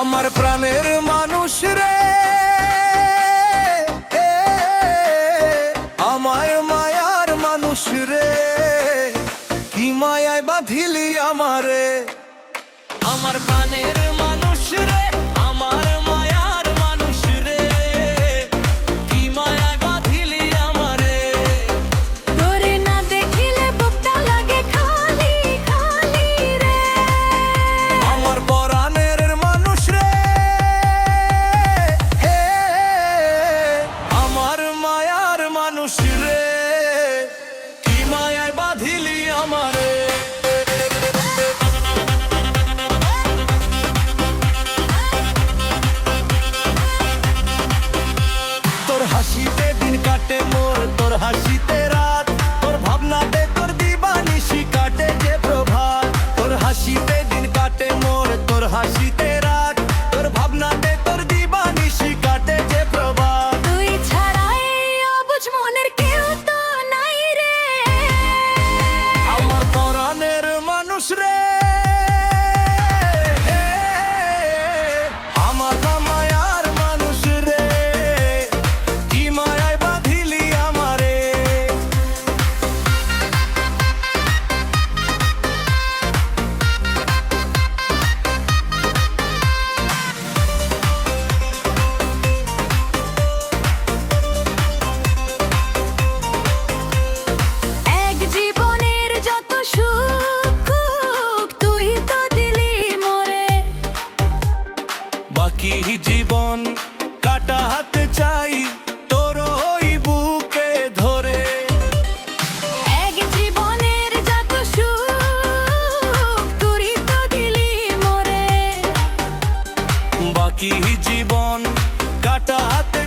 আমার প্রাণের মানুষ রে, আমার মায়ার মানুষ রে, কি মায়ায় বাঁধিলি আমারে। আমার প্রাণের মানুষ রে, আমার মায়ার মানুষ রে, কি মায়ায় বাঁধিলি আমারে। তোরে না দেখিলে বুকটা লাগে খালি খালি রে। আমার পরাণের মানুষ রে, আমার মায়ার মানুষ রে, কি মায়ায় বাঁধিলি আমারে। তোর হাসিতে দিন কাটে মোর, তোর হাসিতে রাত, তোর ভাবনাতে তোর দিবানিশি কাটে যে প্রভাত। তোর হাসিতে দিন কাটে মোর, তোর হাসিতে রাত, তোর ভাবনাতে তোর দিবানিশি কাটে যে প্রভাত। তুই ছাড়া এই অবুঝ মনের কেউ তো নাই রে। আমার পরাণের মানুষ রে, আমার মায়ার মানুষ রে, কি মায়ায় বাঁধিলি আমারে। এক জীবনের যত সুখ তুই তো দিলি মোরে। বাকি জীবন কাটাতে চাই তোর ওই বুকে ধরে। এক জীবনের যত সুখ তুই তো দিলি মোরে। বাকি জীবন কাটাতে